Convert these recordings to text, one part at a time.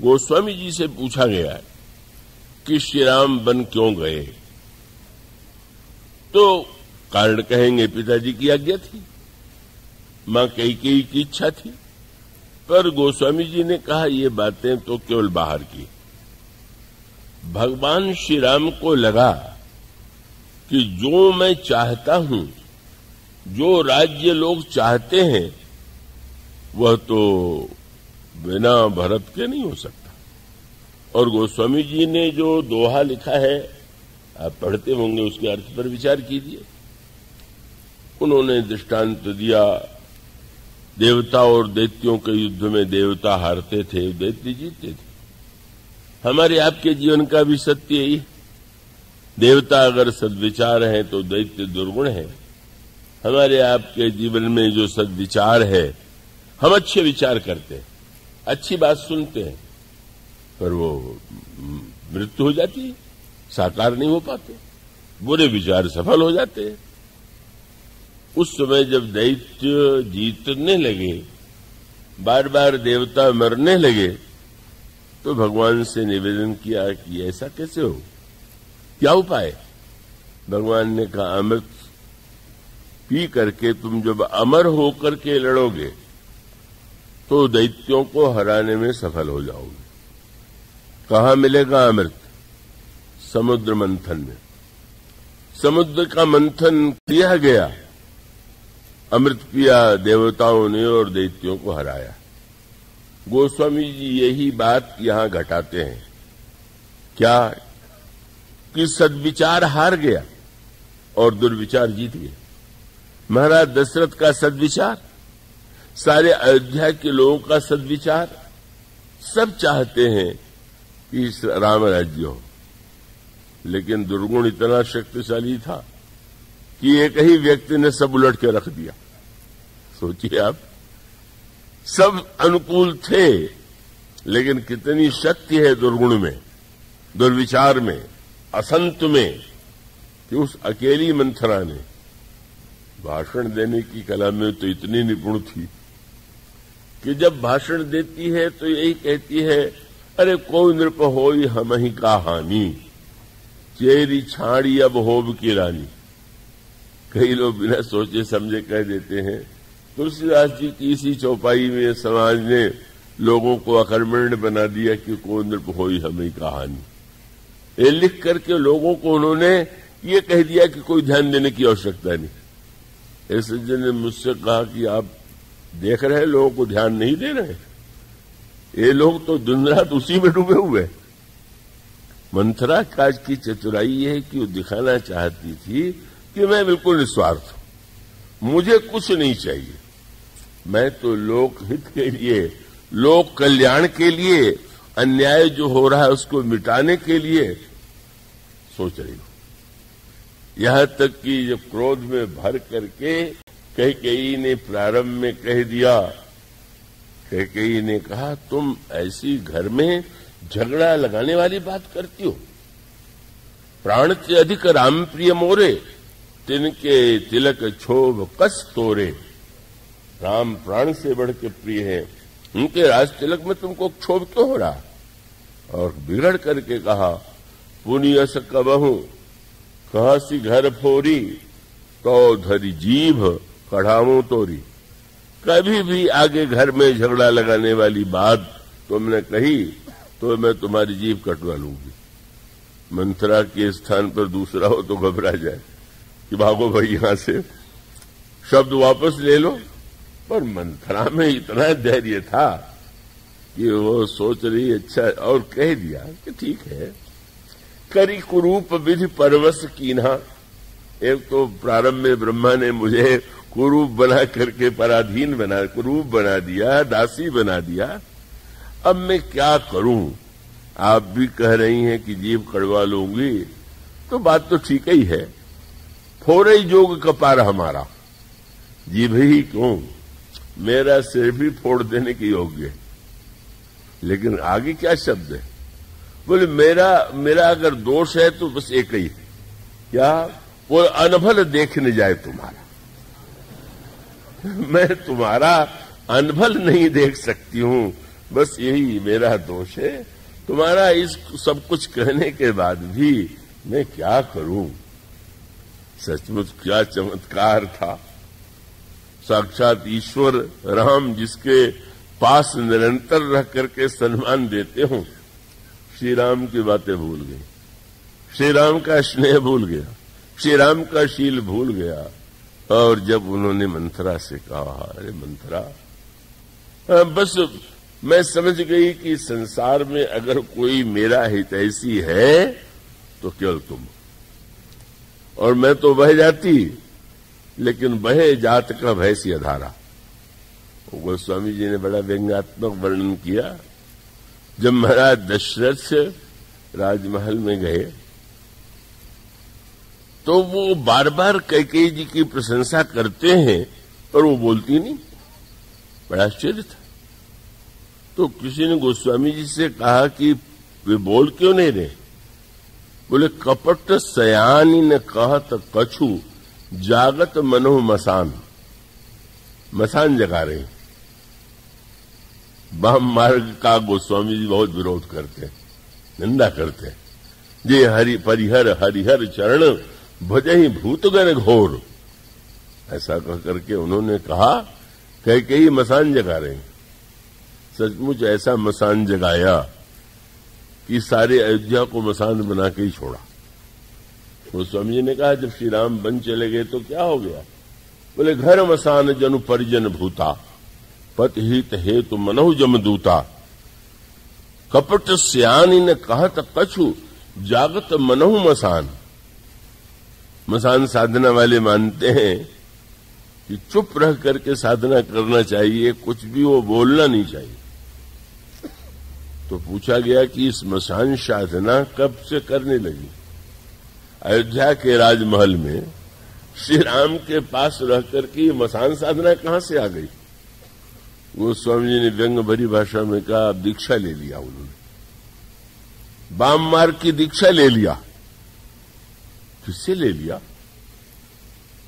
गोस्वामी जी से पूछा गया कि श्री राम वन क्यों गए, तो कारण कहेंगे पिताजी की आज्ञा थी, मां कैकेयी की इच्छा थी। पर गोस्वामी जी ने कहा ये बातें तो केवल बाहर की। भगवान श्री राम को लगा कि जो मैं चाहता हूं, जो राज्य लोग चाहते हैं, वह तो बिना भरत के नहीं हो सकता। और गोस्वामी जी ने जो दोहा लिखा है, आप पढ़ते होंगे, उसके अर्थ पर विचार कीजिए। उन्होंने दृष्टांत दिया, देवता और दैत्यों के युद्ध में देवता हारते थे, दैत्य जीतते थे। हमारे आपके जीवन का भी सत्य यही है। देवता अगर सद्विचार है तो दैत्य दुर्गुण है। हमारे आपके जीवन में जो सद्विचार है, हम अच्छे विचार करते हैं, अच्छी बात सुनते हैं, पर वो मृत्यु हो जाती है, साकार नहीं हो पाते, बुरे विचार सफल हो जाते हैं। उस समय जब दैत्य जीतने लगे, बार बार देवता मरने लगे, तो भगवान से निवेदन किया कि ऐसा कैसे हो, क्या उपाय। भगवान ने कहा अमृत पी करके तुम जब अमर होकर के लड़ोगे तो दैत्यों को हराने में सफल हो जाओगे। कहाँ मिलेगा अमृत? समुद्र मंथन में। समुद्र का मंथन किया गया, अमृत पिया देवताओं ने और दैत्यों को हराया। गोस्वामी जी यही बात यहां घटाते हैं, क्या कि सद्विचार हार गया और दुर्विचार जीत गया। महाराज दशरथ का सद्विचार, सारे अयोध्या के लोगों का सद्विचार, सब चाहते हैं कि राम राज्य हो, लेकिन दुर्गुण इतना शक्तिशाली था कि एक ही व्यक्ति ने सब उलट के रख दिया। सोचिए आप, सब अनुकूल थे, लेकिन कितनी शक्ति है दुर्गुण में, दुर्विचार में, असंत में, कि उस अकेली मंथरा ने भाषण देने की कला में तो इतनी निपुण थी कि जब भाषण देती है तो यही कहती है, अरे कोई नृप होई हमहि का हानि, चेरी छाड़ी अब होब की रानी। कई लोग बिना सोचे समझे कह देते हैं, तुलसीदास जी की इसी चौपाई में समाज ने लोगों को अकर्मण्य बना दिया कि कोई नृप होई हमहि का हानि। ये लिख करके लोगों को उन्होंने ये कह दिया कि कोई ध्यान देने की आवश्यकता नहीं। ऐसे सज्जन ने मुझसे कहा कि आप देख रहे हैं लोगों को ध्यान नहीं दे रहे, ये लोग तो दिन रात उसी में डूबे हुए। मंथरा काज की चतुराई ये है कि वो दिखाना चाहती थी कि मैं बिल्कुल निस्वार्थ हूं, मुझे कुछ नहीं चाहिए, मैं तो लोक हित के लिए, लोक कल्याण के लिए, अन्याय जो हो रहा है उसको मिटाने के लिए सोच रही हूं। यहां तक कि जब क्रोध में भर करके कैकेयी ने प्रारंभ में कह दिया, कैकेयी ने कहा तुम ऐसी घर में झगड़ा लगाने वाली बात करती हो, प्राण से अधिक राम प्रिय मोरे, तिनके तिलक क्षोभ कस तोरे। राम प्राण से बढ़ के प्रिय है, उनके राज तिलक में तुमको क्षोभ क्यों हो रहा? और बिगड़ करके कहा, पुनियस कबहू कहसी घर फोरी, तो धरी जीभ कढ़ाऊं तोरी। कभी भी आगे घर में झगड़ा लगाने वाली बात तुमने कही तो मैं तुम्हारी जीभ कटवा लूंगी। मंथरा के स्थान पर दूसरा हो तो घबरा जाए कि भागो भाई यहां से, शब्द वापस ले लो। पर मंथरा में इतना धैर्य था कि वो सोच रही अच्छा, और कह दिया कि ठीक है, करी कुरूप विधि परवश कीन्हा। एक तो प्रारंभ में ब्रह्मा ने मुझे कुरूप बना करके पराधीन बना, कुरूप बना दिया, दासी बना दिया, अब मैं क्या करूं? आप भी कह रही हैं कि जीभ कड़वा लूंगी, तो बात तो ठीक ही है, फोरे जोग कपार हमारा, जीभ ही क्यों, मेरा सिर भी फोड़ देने के योग्य है। लेकिन आगे क्या शब्द है? बोले मेरा अगर दोष है तो बस एक ही है, क्या कोई अनभल देखने जाए तुम्हारा, मैं तुम्हारा अनभल नहीं देख सकती हूं, बस यही मेरा दोष है। तुम्हारा इस सब कुछ कहने के बाद भी मैं क्या करूं। सचमुच क्या चमत्कार था। साक्षात ईश्वर राम जिसके पास निरंतर रह करके सम्मान देते हों, श्री राम की बातें भूल गए, श्री राम का स्नेह भूल गया, श्री राम का शील भूल गया। और जब उन्होंने मंथरा से कहा, अरे मंथरा, बस मैं समझ गई कि संसार में अगर कोई मेरा हितैषी है तो केवल तुम, और मैं तो बह जाती, लेकिन बहे जात का भय सी अधारा। गोस्वामी जी ने बड़ा व्यंग्यात्मक वर्णन किया। जब महाराज दशरथ राजमहल में गए तो वो बार बार कैकेयी जी की प्रशंसा करते हैं पर वो बोलती नहीं। बड़ा आश्चर्य था। तो किसी ने गोस्वामी जी से कहा कि वे बोल क्यों नहीं रहे। बोले, कपट सयानी न कहत कछु जागत मनो मसान। मसान जगा रहे। वाम मार्ग का गोस्वामी जी बहुत विरोध करते हैं, निंदा करते हैं। जे हरि परिहर हरिहर चरण भजहि भूतगण घोर, ऐसा कह करके उन्होंने कहा कई मसान जगा रहे हैं। सचमुच ऐसा मसान जगाया कि सारे अयोध्या को मसान बना के ही छोड़ा। गोस्वामी जी ने कहा, जब श्री राम बन चले गए तो क्या हो गया। बोले, घर मसान जनु परिजन भूता, पति हित हेतु मनहु जमदूता। कपट स्यानी न कहत कछु जागत मनहु मसान। मसान साधना वाले मानते हैं कि चुप रह करके साधना करना चाहिए, कुछ भी वो बोलना नहीं चाहिए। तो पूछा गया कि इस मसान साधना कब से करने लगी। अयोध्या के राजमहल में श्री राम के पास रह करके मसान साधना कहां से आ गई। वो स्वामी जी ने व्यंग भरी भाषा में कहा, अब दीक्षा ले लिया उन्होंने, वाम मार्ग की दीक्षा ले लिया। किससे ले लिया,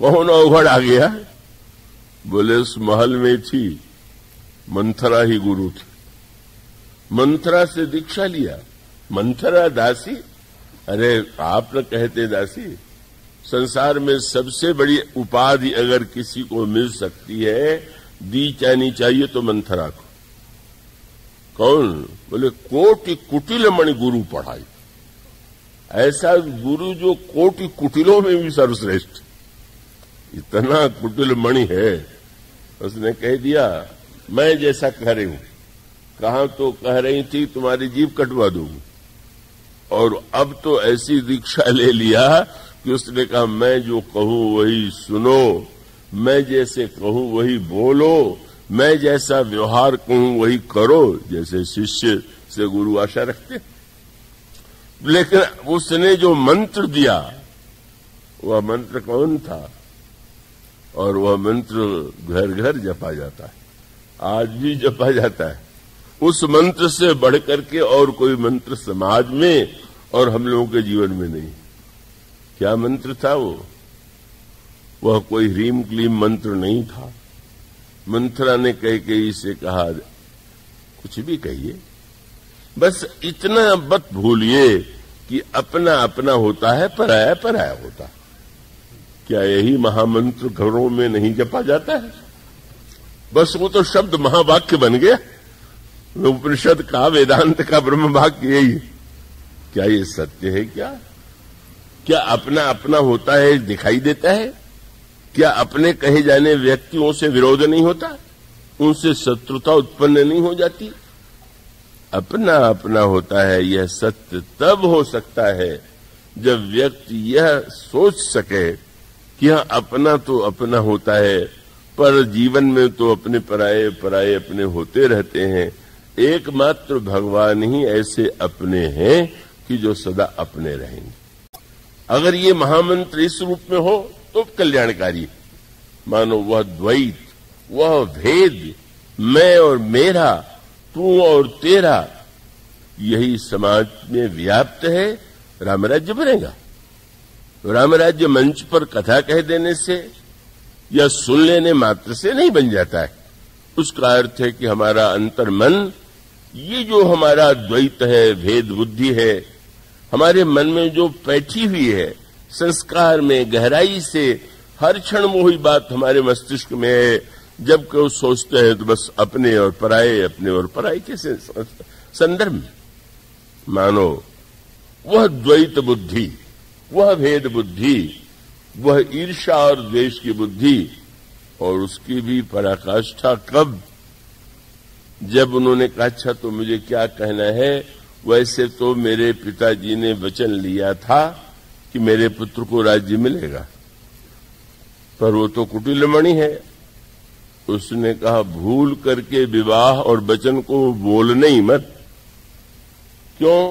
कौन अवघड़ आ गया। बोले, उस महल में थी मंथरा ही गुरु थी, मंथरा से दीक्षा लिया। मंथरा दासी, अरे आप न कहते दासी, संसार में सबसे बड़ी उपाधि अगर किसी को मिल सकती है, दी चाहनी चाहिए तो मंथरा को। कौन। बोले, कोटि कुटिल मणि गुरु पढ़ाई। ऐसा गुरु जो कोटि कुटिलों में भी सर्वश्रेष्ठ, इतना कुटिल मणि है। उसने कह दिया, मैं जैसा कह रही हूं। कहा तो कह रही थी तुम्हारी जीभ कटवा दूंगी, और अब तो ऐसी दीक्षा ले लिया कि उसने कहा, मैं जो कहूं वही सुनो, मैं जैसे कहूं वही बोलो, मैं जैसा व्यवहार कहूं वही करो, जैसे शिष्य से गुरु आशा रखते। लेकिन उसने जो मंत्र दिया, वह मंत्र कौन था, और वह मंत्र घर घर जपा जाता है, आज भी जपा जाता है। उस मंत्र से बढ़ करके और कोई मंत्र समाज में और हम लोगों के जीवन में नहीं। क्या मंत्र था वो। वह कोई ह्रीम क्लीम मंत्र नहीं था। मंथरा ने कैकेयी से कहा, कुछ भी कहिए, बस इतना मत भूलिए कि अपना अपना होता है, पराया पराया होता है। क्या यही महामंत्र घरों में नहीं जपा जाता है। बस वो तो शब्द महावाक्य बन गया। उपनिषद का, वेदांत का ब्रह्म वाक्य यही। क्या ये सत्य है। क्या अपना अपना होता है, दिखाई देता है। क्या अपने कहे जाने व्यक्तियों से विरोध नहीं होता, उनसे शत्रुता उत्पन्न नहीं हो जाती। अपना अपना होता है, यह सत्य तब हो सकता है जब व्यक्ति यह सोच सके कि यह अपना तो अपना होता है, पर जीवन में तो अपने पराये पराये अपने होते रहते हैं। एकमात्र भगवान ही ऐसे अपने हैं कि जो सदा अपने रहेंगे। अगर ये महामंत्र इस रूप में हो तो कल्याणकारी। मानो वह द्वैत, वह भेद, मैं और मेरा, तू और तेरा, यही समाज में व्याप्त है, रामराज्य बनेगा। रामराज्य मंच पर कथा कह देने से या सुन लेने मात्र से नहीं बन जाता है। उसका अर्थ है कि हमारा अंतर्मन ये जो हमारा द्वैत है, भेद बुद्धि है, हमारे मन में जो बैठी हुई है, संस्कार में गहराई से हर क्षण वही बात हमारे मस्तिष्क में है। जब कोई सोचते हैं तो बस अपने और पराये के संदर्भ में मानो वह द्वैत बुद्धि, वह भेद बुद्धि, वह ईर्ष्या और द्वेष की बुद्धि, और उसकी भी पराकाष्ठा कब? जब उन्होंने कहा अच्छा तो मुझे क्या कहना है, वैसे तो मेरे पिताजी ने वचन लिया था कि मेरे पुत्र को राज्य मिलेगा, पर वो तो कुटिलमणि है। उसने कहा भूल करके विवाह और वचन को बोलने ही मत। क्यों?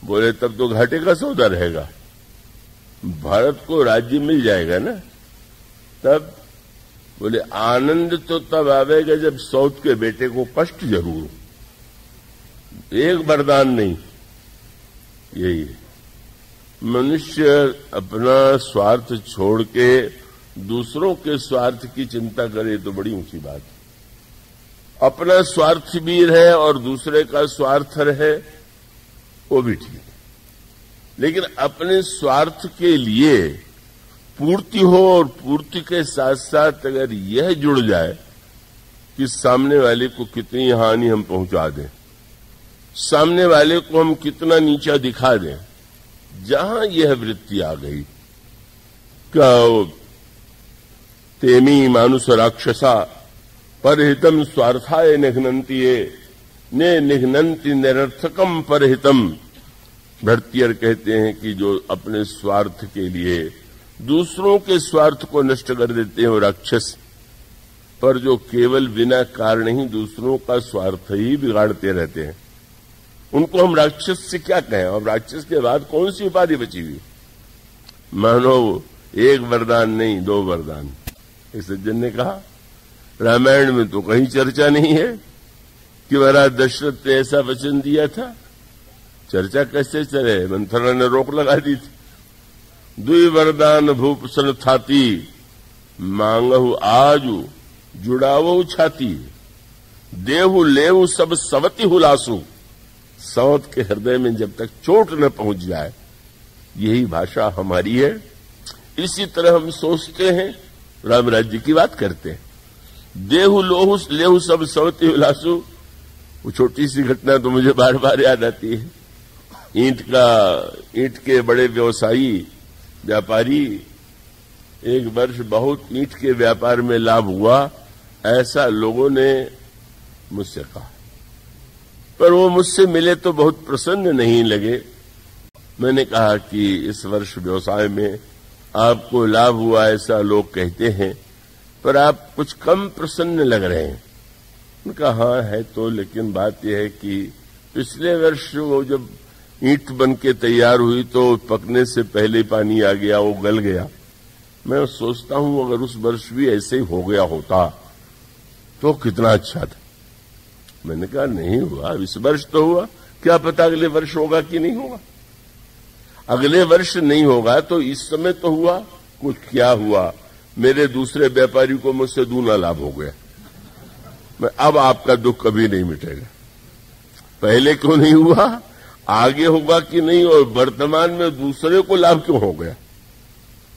बोले तब तो घाटे का सौदा रहेगा, भारत को राज्य मिल जाएगा ना। तब बोले आनंद तो तब आवेगा जब सौत के बेटे को कष्ट जरूर, एक वरदान नहीं। यही है, मनुष्य अपना स्वार्थ छोड़ के दूसरों के स्वार्थ की चिंता करे तो बड़ी ऊंची बात है। अपना स्वार्थ भी रहे और दूसरे का स्वार्थ रहे, वो भी ठीक है, लेकिन अपने स्वार्थ के लिए पूर्ति हो और पूर्ति के साथ साथ अगर यह जुड़ जाए कि सामने वाले को कितनी हानि हम पहुंचा दें, सामने वाले को हम कितना नीचा दिखा दें, जहां यह वृत्ति आ गई क्या तेमी मानुष राक्षसा परहितम स्वार्थाय निघ्नन्ति ने निघ्नन्ति निरर्थकम परहितम। भर्तृहरि कहते हैं कि जो अपने स्वार्थ के लिए दूसरों के स्वार्थ को नष्ट कर देते हैं वो राक्षस, पर जो केवल बिना कारण ही दूसरों का स्वार्थ ही बिगाड़ते रहते हैं उनको हम राक्षस से क्या कहें? और राक्षस के बाद कौन सी उपाधि बची हुई? मानो एक वरदान नहीं, दो वरदान। एक सज्जन ने कहा रामायण में तो कहीं चर्चा नहीं है कि महाराज दशरथ ने ऐसा वचन दिया था। चर्चा कैसे चले? मंथरा ने रोक लगा दी थी। दुई वरदान भूप सन थाती मांगहु आजू जुड़ावो छाती देहु लेहु सब सवती हुलासु। सौत के हृदय में जब तक चोट न पहुंच जाए, यही भाषा हमारी है। इसी तरह हम सोचते हैं, राम राज्य की बात करते हैं। देहु लोहु लेहु सब सवती हुलासु। वो छोटी सी घटना तो मुझे बार बार याद आती है। ईंट के बड़े व्यवसायी व्यापारी, एक वर्ष बहुत ईंट के व्यापार में लाभ हुआ, ऐसा लोगों ने मुझसे कहा, पर वो मुझसे मिले तो बहुत प्रसन्न नहीं लगे। मैंने कहा कि इस वर्ष व्यवसाय में आपको लाभ हुआ ऐसा लोग कहते हैं, पर आप कुछ कम प्रसन्न लग रहे हैं। उन्होंने कहा हाँ है तो, लेकिन बात यह है कि पिछले वर्ष वो जब ईंट बन के तैयार हुई तो पकने से पहले पानी आ गया, वो गल गया। मैं सोचता हूं अगर उस वर्ष भी ऐसे ही हो गया होता तो कितना अच्छा था। मैंने कहा नहीं हुआ, इस वर्ष तो हुआ, क्या पता अगले वर्ष होगा कि नहीं होगा। अगले वर्ष नहीं होगा तो इस समय तो हुआ। कुछ क्या हुआ, मेरे दूसरे व्यापारी को मुझसे दूना लाभ हो गया। मैं अब आपका दुख कभी नहीं मिटेगा। पहले क्यों नहीं हुआ, आगे होगा कि नहीं, और वर्तमान में दूसरे को लाभ क्यों हो गया।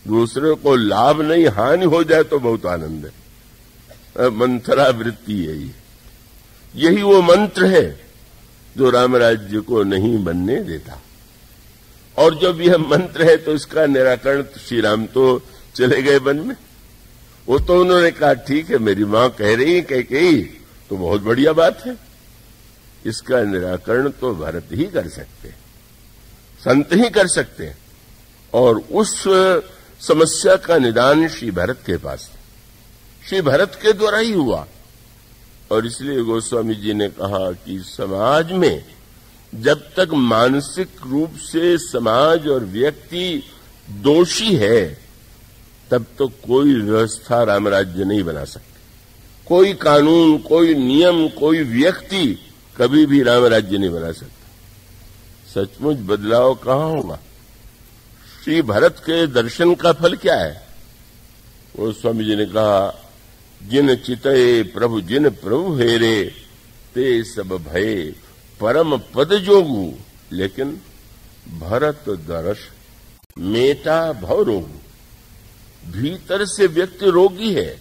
दूसरे को लाभ नहीं हानि हो जाए तो बहुत आनंद है। मंथरा वृत्ति यही वो मंत्र है जो राम राज्य को नहीं बनने देता। और जब यह मंत्र है तो इसका निराकरण श्री राम तो चले गए वन में। वो तो उन्होंने कहा ठीक है, मेरी मां कह रही है कही तो बहुत बढ़िया बात है। इसका निराकरण तो भरत ही कर सकते हैं, संत ही कर सकते हैं, और उस समस्या का निदान श्री भरत के पास, श्री भरत के द्वारा ही हुआ। और इसलिए गोस्वामी जी ने कहा कि समाज में जब तक मानसिक रूप से समाज और व्यक्ति दोषी है, तब तो कोई व्यवस्था राम राज्य नहीं बना सकती। कोई कानून, कोई नियम, कोई व्यक्ति कभी भी राम राज्य नहीं बना सकता। सचमुच बदलाव कहां होगा? श्री भरत के दर्शन का फल क्या है? वो स्वामी जी ने कहा जिन चितये प्रभु जिन प्रभु हेरे ते सब भये परम पद जोगू, लेकिन भरत दर्श मेटा भव रोगू। भीतर से व्यक्ति रोगी है,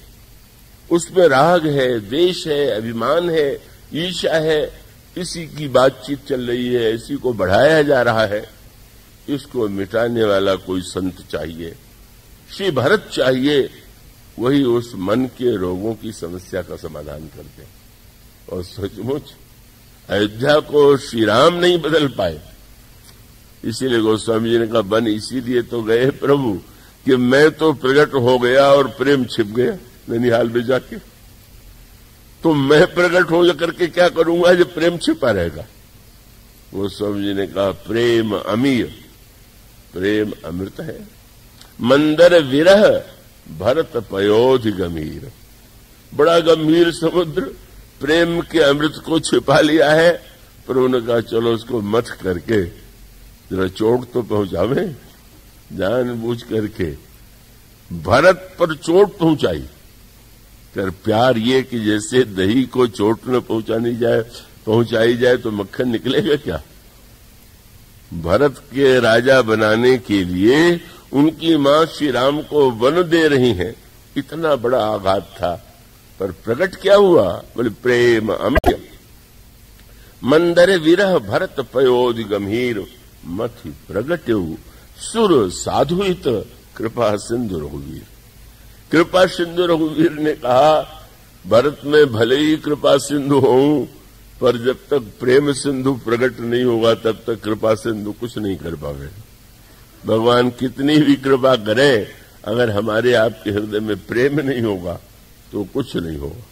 उसमें राग है, द्वेष है, अभिमान है, ईर्ष्या है, इसी की बातचीत चल रही है, इसी को बढ़ाया जा रहा है। इसको मिटाने वाला कोई संत चाहिए, श्री भरत चाहिए, वही उस मन के रोगों की समस्या का समाधान करते। और सचमुच अयोध्या को श्री राम नहीं बदल पाए, इसीलिए गोस्वामी जी ने कहा बन इसीलिए तो गए प्रभु कि मैं तो प्रकट हो गया और प्रेम छिप गया ननिहाल में जाके, तो मैं प्रकट हो करके क्या करूंगा जब प्रेम छिपा रहेगा। गोस्वामी जी ने कहा प्रेम अमीय, प्रेम अमृत है। मंदर विरह भरत पयोधि गंभीर, बड़ा गंभीर समुद्र प्रेम के अमृत को छिपा लिया है। पर उन्होंने कहा चलो उसको मथ करके जरा चोट तो पहुंचावे, जानबूझ करके भरत पर चोट पहुंचाई। कर प्यार ये कि जैसे दही को चोट न पहुंचाई जाए तो मक्खन निकलेगा क्या। भरत के राजा बनाने के लिए उनकी मां श्री राम को वन दे रही हैं, इतना बड़ा आघात था। पर प्रकट क्या हुआ, बोले प्रेम अमीय। मंदर विरह भरत पयोधि गंभीर, मथि प्रगट्यु सुर साधुहित कृपा सिंधु रघुवीर। कृपा सिंधु रघुवीर ने कहा भरत में भले ही कृपा सिंधु हूं, पर जब तक प्रेम सिंधु प्रकट नहीं होगा तब तक कृपा सिंधु कुछ नहीं कर पावे। भगवान कितनी भी कृपा करें, अगर हमारे आपके हृदय में प्रेम नहीं होगा तो कुछ नहीं होगा।